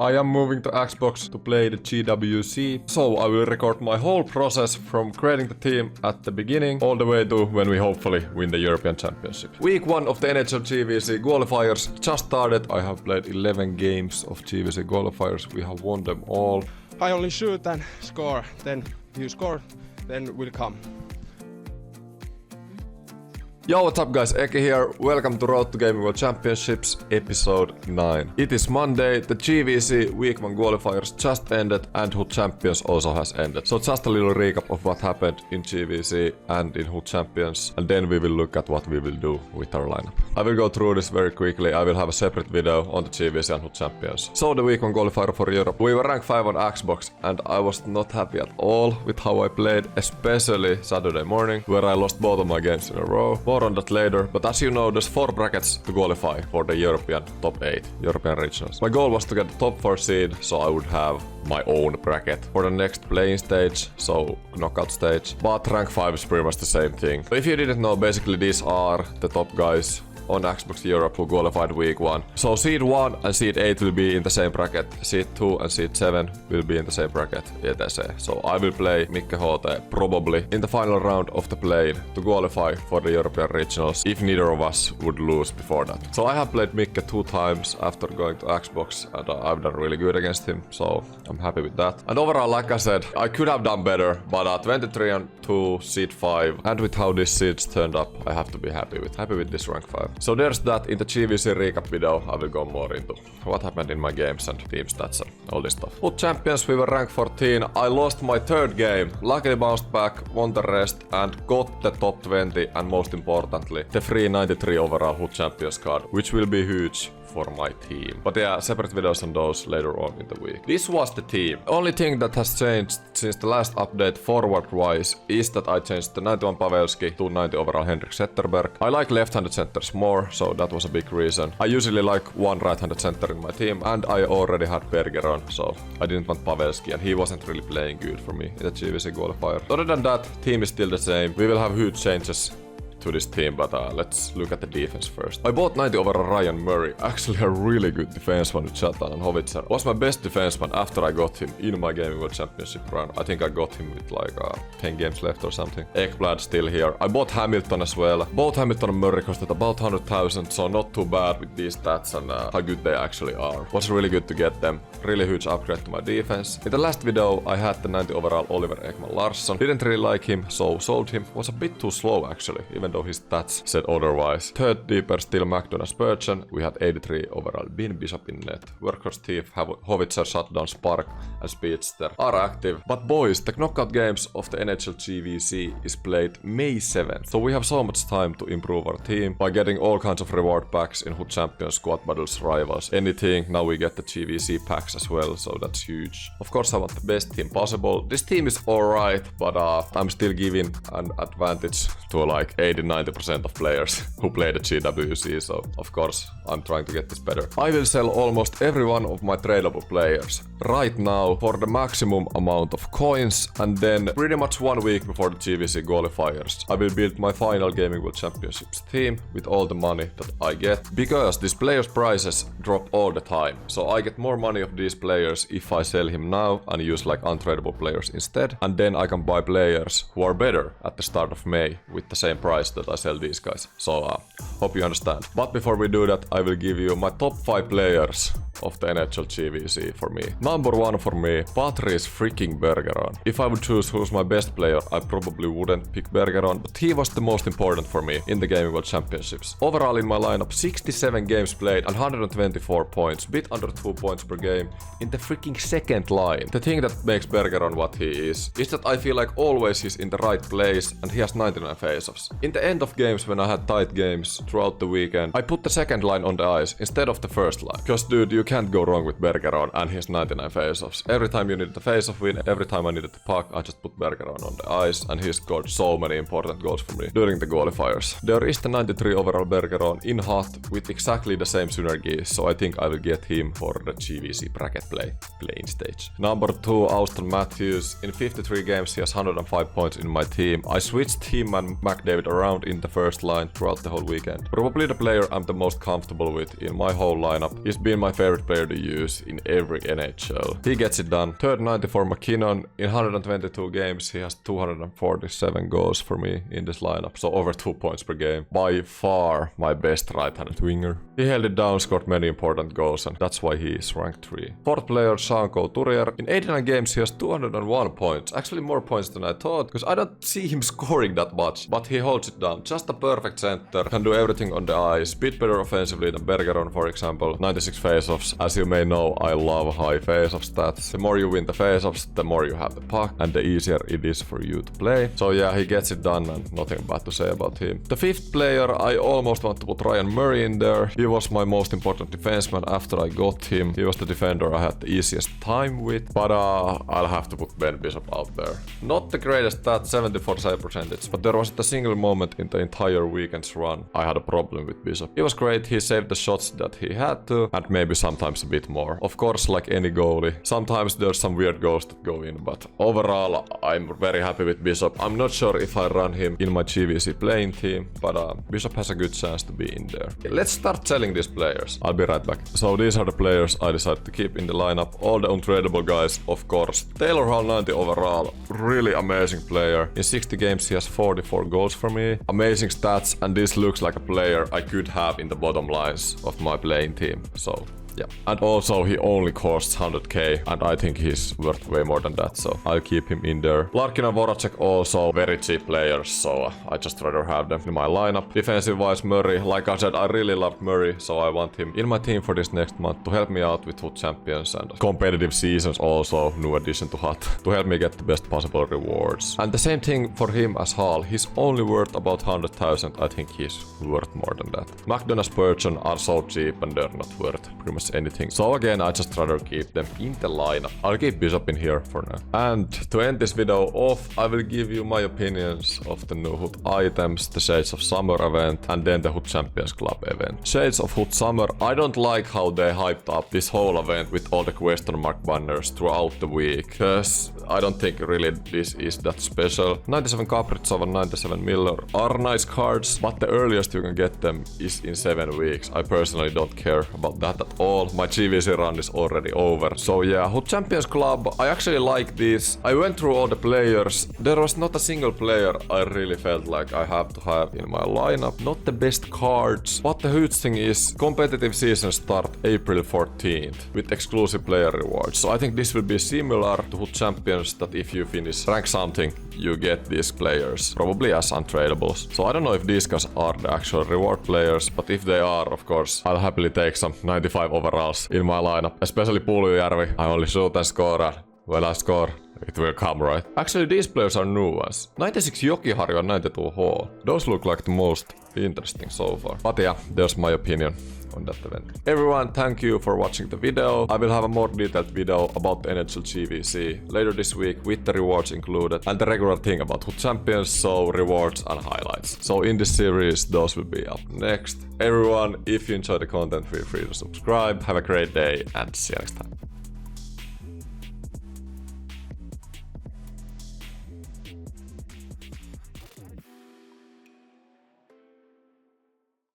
I am moving to Xbox to play the GWC, so I will record my whole process from creating the team at the beginning all the way to when we hopefully win the European Championship. Week 1 of the NHL GWC qualifiers just started. I have played 11 games of GWC qualifiers. We have won them all. I only shoot and score, then you score, then will come. Yo, what's up guys, ENCEKI here. Welcome to Road to Gaming World Championships episode 9. It is Monday, the GWC Week 1 qualifiers just ended and Hood Champions also has ended. So just a little recap of what happened in GWC and in Hood Champions, and then we will look at what we will do with our lineup. I will go through this very quickly. I will have a separate video on the GWC and Hood Champions. So the Week 1 qualifier for Europe. We were ranked 5 on Xbox and I was not happy at all with how I played, especially Saturday morning, where I lost both of my games in a row. More on that later, but as you know, there's 4 brackets to qualify for the European top 8, European regionals. My goal was to get the top 4 seed, so I would have my own bracket for the next playing stage, so knockout stage. But rank 5 is pretty much the same thing. If you didn't know, basically these are the top guys on Xbox Europe who qualified week 1. So seed 1 and seed 8 will be in the same bracket, seed 2 and seed 7 will be in the same bracket, etc. So I will play Mikke HT probably in the final round of the play to qualify for the European regionals if neither of us would lose before that. So I have played Mikke 2 times after going to Xbox and I've done really good against him, so I'm happy with that. And overall, like I said, I could have done better, but 23 and 2, seed 5, and with how these seeds turned up, I have to be happy with this rank 5. So there's that. In the GWC recap video, I will go more into what happened in my games and team stats and all this stuff. Hood Champions, we were ranked 14. I lost my 3rd game, luckily bounced back, won the rest, and got the top 20, and most importantly, the free 93 overall Hood Champions card, which will be huge for my team. But yeah, separate videos on those later on in the week. This was the team. Only thing that has changed since the last update forward-wise is that I changed the 91 Pavelski to 90 overall Henrik Zetterberg. I like left-handed centers more, so that was a big reason. I usually like one right-handed center in my team, and I already had Bergeron, so I didn't want Pavelski, and he wasn't really playing good for me in the GWC qualifier. Other than that, team is still the same. We will have huge changes to this team, but let's look at the defense first. I bought 90 overall Ryan Murray, actually a really good defenseman with Chatan and Hovitzer. Was my best defenseman after I got him in my Gaming World Championship run. I think I got him with like 10 games left or something. Ekblad still here. I bought Hamilton as well. Both Hamilton and Murray costed about 100,000, so not too bad with these stats and how good they actually are. Was really good to get them. Really huge upgrade to my defense. In the last video, I had the 90 overall Oliver Ekman Larsson. Didn't really like him, so sold him. Was a bit too slow actually, even though his stats said otherwise. 3rd deeper still McDonough Spurgeon. We had 83 overall Bin Bishop in net. Workhorse Thief, Hovitzer, Shutdown, Spark and Speedster are active. But boys, the knockout games of the NHL GWC is played May 7th. So we have so much time to improve our team by getting all kinds of reward packs in Hood Champions, Squad Battles, Rivals, anything. Now we get the GWC packs as well, so that's huge. Of course I want the best team possible. This team is alright, but I'm still giving an advantage to like 80-90% of players who play the GWC, so of course I'm trying to get this better. I will sell almost every one of my tradable players right now for the maximum amount of coins, and then pretty much 1 week before the GWC qualifiers I will build my final Gaming World Championships team with all the money that I get, because these players' prices drop all the time, so I get more money of these players if I sell him now and use like untradable players instead, and then I can buy players who are better at the start of May with the same price that I sell these guys. So hope you understand. But before we do that, I will give you my top 5 players of the NHL GWC for me. Number 1 for me, Patrice freaking Bergeron. If I would choose who's my best player, I probably wouldn't pick Bergeron, but he was the most important for me in the Gaming World Championships. Overall in my lineup, 67 games played and 124 points, bit under 2 points per game in the freaking 2nd line. The thing that makes Bergeron what he is that I feel like always he's in the right place and he has 99 faceoffs. In the end of games when I had tight games throughout the weekend, I put the 2nd line on the ice instead of the 1st line. Because dude, you can't go wrong with Bergeron and his 99 faceoffs. Every time you needed the faceoff win, every time I needed the puck, I just put Bergeron on the ice and he scored so many important goals for me during the qualifiers. There is the 93 overall Bergeron in hot with exactly the same synergies, so I think I will get him for the GWC bracket playing stage. Number 2, Auston Matthews. In 53 games, he has 105 points in my team. I switched him and McDavid around in the 1st line throughout the whole weekend. Probably the player I'm the most comfortable with in my whole lineup. He's been my favorite favorite player to use in every NHL. He gets it done. Third 90 for McKinnon. In 122 games, he has 247 goals for me in this lineup, so over 2 points per game. By far my best right-handed winger. He held it down, scored many important goals, and that's why he is ranked 3. Fourth player, Jean Couturier. In 89 games, he has 201 points. Actually more points than I thought, because I don't see him scoring that much, but he holds it down. Just a perfect center, can do everything on the ice. Bit better offensively than Bergeron, for example. 96 face-offs. As you may know, I love high face-off stats. The more you win the face-offs, the more you have the puck, and the easier it is for you to play. So yeah, he gets it done, and nothing bad to say about him. The fifth player, I almost want to put Ryan Murray in there. He was my most important defenseman after I got him. He was the defender I had the easiest time with, but I'll have to put Ben Bishop out there. Not the greatest stat, 74 save percentage, but there wasn't a single moment in the entire weekend's run I had a problem with Bishop. He was great, he saved the shots that he had to, and maybe sometimes a bit more. Of course, like any goalie, sometimes there's some weird goals that go in, but overall, I'm very happy with Bishop. I'm not sure if I run him in my GWC playing team, but Bishop has a good chance to be in there. Let's start selling these players. I'll be right back. So these are the players I decided to keep in the lineup. All the untradeable guys, of course. Taylor Hall 90 overall, really amazing player. In 60 games he has 44 goals for me. Amazing stats, and this looks like a player I could have in the bottom lines of my playing team. So yeah. And also he only costs 100k, and I think he's worth way more than that, so I'll keep him in there. Larkin and Voracek also very cheap players, so I just rather have them in my lineup. Defensive wise, Murray, like I said, I really loved Murray, so I want him in my team for this next month to help me out with HUT Champions and competitive seasons also, new addition to HUT, to help me get the best possible rewards. And the same thing for him as Hall, he's only worth about 100,000, I think he's worth more than that. McDonough, Spurgeon are so cheap and they're not worth pretty much anything. So again, I just rather keep them in the lineup. I'll keep Bishop in here for now. And to end this video off, I will give you my opinions of the new HUT items, the Shades of Summer event, and then the HUT Champions Club event. Shades of HUT Summer, I don't like how they hyped up this whole event with all the question mark banners throughout the week, because I don't think really this is that special. 97 Kaprizov and 97 Miller are nice cards, but the earliest you can get them is in 7 weeks. I personally don't care about that at all. My GWC run is already over. So yeah, HUT Champions Club, I actually like this. I went through all the players. There was not a single player I really felt like I have to have in my lineup. Not the best cards, but the huge thing is competitive season start April 14th with exclusive player rewards. So I think this will be similar to HUT Champions, that if you finish rank something, you get these players, probably as untradables. So I don't know if these guys are the actual reward players, but if they are, of course, I'll happily take some 95 overalls in my lineup. Especially Puljujärvi, I only shoot and score, and when I score, it will come, right? Actually, these players are new ones. 96 Jokiharju and 92 Hall. Those look like the most interesting so far. But yeah, there's my opinion on that event. Everyone, thank you for watching the video. I will have a more detailed video about the NHL GWC later this week with the rewards included and the regular thing about HUT Champions, so rewards and highlights. So in this series, those will be up next. Everyone, if you enjoy the content, feel free to subscribe. Have a great day and see you next time.